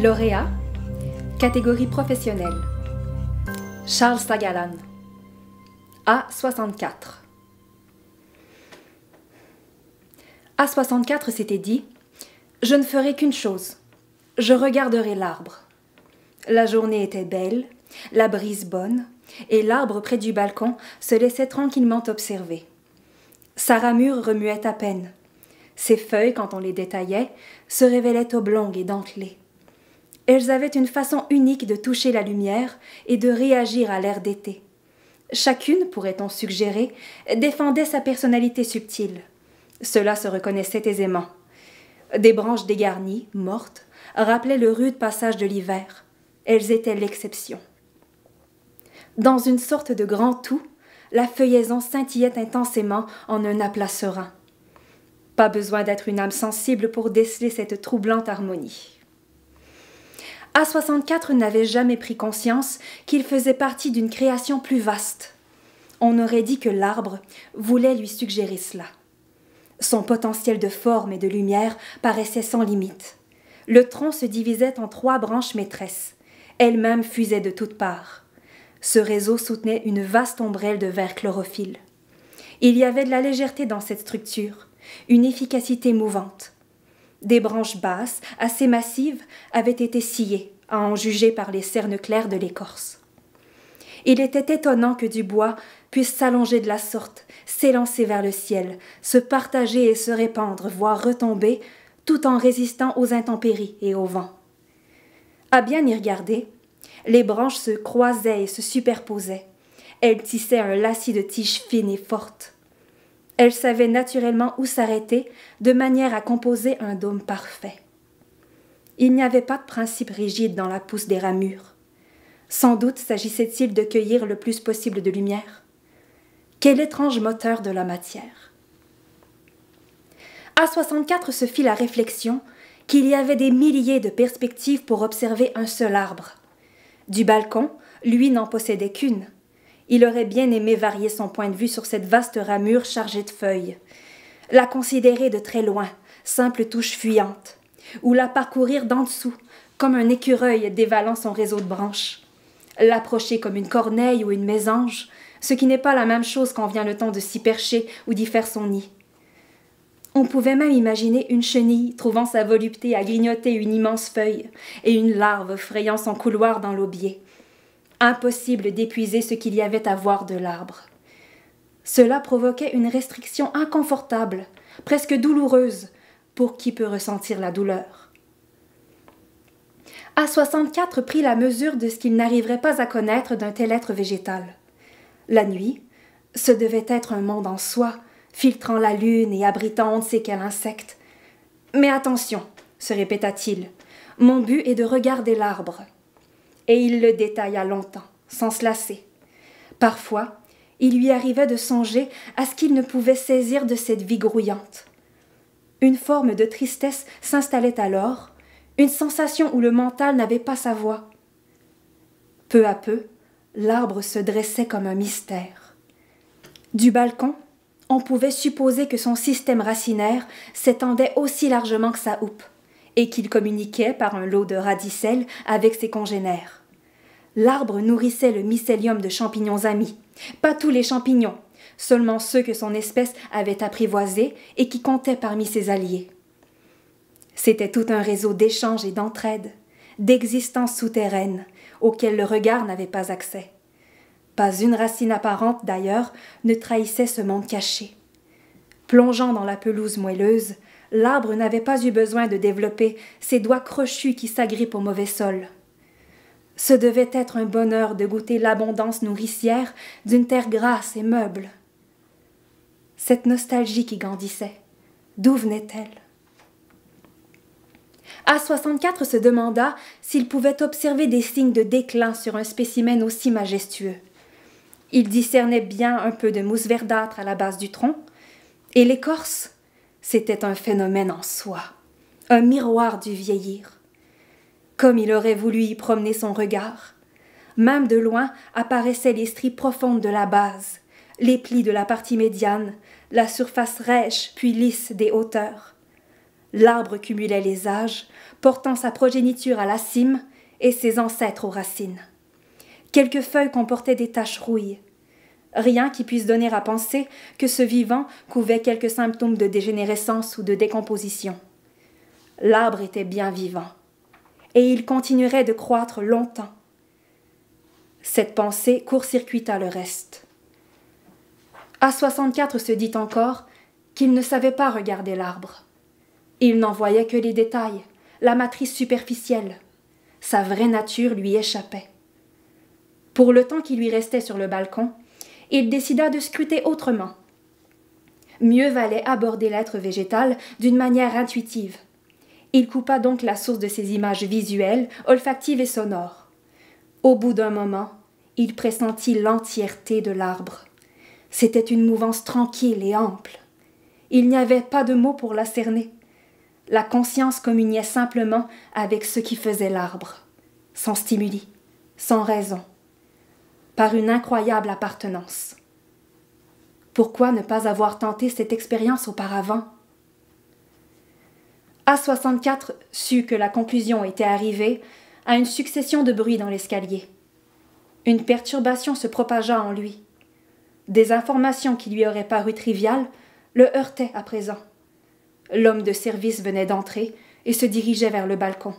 Lauréat, catégorie professionnelle. Charles Sagalan. A64. A64 s'était dit « Je ne ferai qu'une chose, je regarderai l'arbre ». La journée était belle, la brise bonne, et l'arbre près du balcon se laissait tranquillement observer. Sa ramure remuait à peine. Ses feuilles, quand on les détaillait, se révélaient oblongues et dentelées. Elles avaient une façon unique de toucher la lumière et de réagir à l'air d'été. Chacune, pourrait-on suggérer, défendait sa personnalité subtile. Cela se reconnaissait aisément. Des branches dégarnies, mortes, rappelaient le rude passage de l'hiver. Elles étaient l'exception. Dans une sorte de grand tout, la feuillaison scintillait intensément en un aplat serein. Pas besoin d'être une âme sensible pour déceler cette troublante harmonie. A64 n'avait jamais pris conscience qu'il faisait partie d'une création plus vaste. On aurait dit que l'arbre voulait lui suggérer cela. Son potentiel de forme et de lumière paraissait sans limite. Le tronc se divisait en 3 branches maîtresses. Elles-mêmes fusaient de toutes parts. Ce réseau soutenait une vaste ombrelle de vert chlorophylle. Il y avait de la légèreté dans cette structure, une efficacité mouvante. Des branches basses, assez massives, avaient été sciées, à en juger par les cernes claires de l'écorce. Il était étonnant que du bois puisse s'allonger de la sorte, s'élancer vers le ciel, se partager et se répandre, voire retomber, tout en résistant aux intempéries et au vent. À bien y regarder, les branches se croisaient et se superposaient. Elles tissaient un lacis de tiges fines et fortes. Elles savaient naturellement où s'arrêter, de manière à composer un dôme parfait. Il n'y avait pas de principe rigide dans la pousse des ramures. Sans doute s'agissait-il de cueillir le plus possible de lumière. Quel étrange moteur de la matière! A64 se fit la réflexion qu'il y avait des milliers de perspectives pour observer un seul arbre. Du balcon, lui n'en possédait qu'une. Il aurait bien aimé varier son point de vue sur cette vaste ramure chargée de feuilles, la considérer de très loin, simple touche fuyante, ou la parcourir d'en dessous, comme un écureuil dévalant son réseau de branches, l'approcher comme une corneille ou une mésange, ce qui n'est pas la même chose quand vient le temps de s'y percher ou d'y faire son nid. On pouvait même imaginer une chenille trouvant sa volupté à grignoter une immense feuille et une larve frayant son couloir dans l'aubier. Impossible d'épuiser ce qu'il y avait à voir de l'arbre. Cela provoquait une restriction inconfortable, presque douloureuse, pour qui peut ressentir la douleur. A64 prit la mesure de ce qu'il n'arriverait pas à connaître d'un tel être végétal. La nuit, ce devait être un monde en soi, filtrant la lune et abritant on ne sait quel insecte. Mais attention, se répéta-t-il, mon but est de regarder l'arbre. Et il le détailla longtemps, sans se lasser. Parfois, il lui arrivait de songer à ce qu'il ne pouvait saisir de cette vie grouillante. Une forme de tristesse s'installait alors, une sensation où le mental n'avait pas sa voix. Peu à peu, l'arbre se dressait comme un mystère. Du balcon, on pouvait supposer que son système racinaire s'étendait aussi largement que sa houppe, et qu'il communiquait par un lot de radicelles avec ses congénères. L'arbre nourrissait le mycélium de champignons amis, pas tous les champignons, seulement ceux que son espèce avait apprivoisés et qui comptaient parmi ses alliés. C'était tout un réseau d'échanges et d'entraide, d'existences souterraines, auxquelles le regard n'avait pas accès. Pas une racine apparente, d'ailleurs, ne trahissait ce monde caché. Plongeant dans la pelouse moelleuse, l'arbre n'avait pas eu besoin de développer ses doigts crochus qui s'agrippent au mauvais sol. Ce devait être un bonheur de goûter l'abondance nourricière d'une terre grasse et meuble. Cette nostalgie qui grandissait, d'où venait-elle? A64 se demanda s'il pouvait observer des signes de déclin sur un spécimen aussi majestueux. Il discernait bien un peu de mousse verdâtre à la base du tronc, et l'écorce, c'était un phénomène en soi, un miroir du vieillir. Comme il aurait voulu y promener son regard. Même de loin apparaissaient les stries profondes de la base, les plis de la partie médiane, la surface rêche puis lisse des hauteurs. L'arbre cumulait les âges, portant sa progéniture à la cime et ses ancêtres aux racines. Quelques feuilles comportaient des taches rouilles. Rien qui puisse donner à penser que ce vivant couvait quelques symptômes de dégénérescence ou de décomposition. L'arbre était bien vivant, et il continuerait de croître longtemps. Cette pensée court-circuita le reste. A64 se dit encore qu'il ne savait pas regarder l'arbre. Il n'en voyait que les détails, la matrice superficielle. Sa vraie nature lui échappait. Pour le temps qui lui restait sur le balcon, il décida de scruter autrement. Mieux valait aborder l'être végétal d'une manière intuitive. Il coupa donc la source de ses images visuelles, olfactives et sonores. Au bout d'un moment, il pressentit l'entièreté de l'arbre. C'était une mouvance tranquille et ample. Il n'y avait pas de mots pour la cerner. La conscience communiait simplement avec ce qui faisait l'arbre, sans stimuli, sans raison, par une incroyable appartenance. Pourquoi ne pas avoir tenté cette expérience auparavant? A64 sut que la conclusion était arrivée à une succession de bruits dans l'escalier. Une perturbation se propagea en lui. Des informations qui lui auraient paru triviales le heurtaient à présent. L'homme de service venait d'entrer et se dirigeait vers le balcon.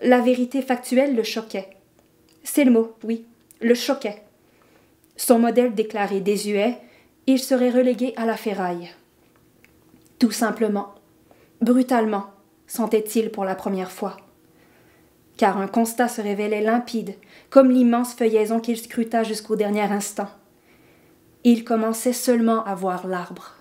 La vérité factuelle le choquait. C'est le mot, oui, le choquait. Son modèle déclaré désuet, il serait relégué à la ferraille. Tout simplement, brutalement, sentait-il pour la première fois. Car un constat se révélait limpide, comme l'immense feuillaison qu'il scruta jusqu'au dernier instant. Il commençait seulement à voir l'arbre.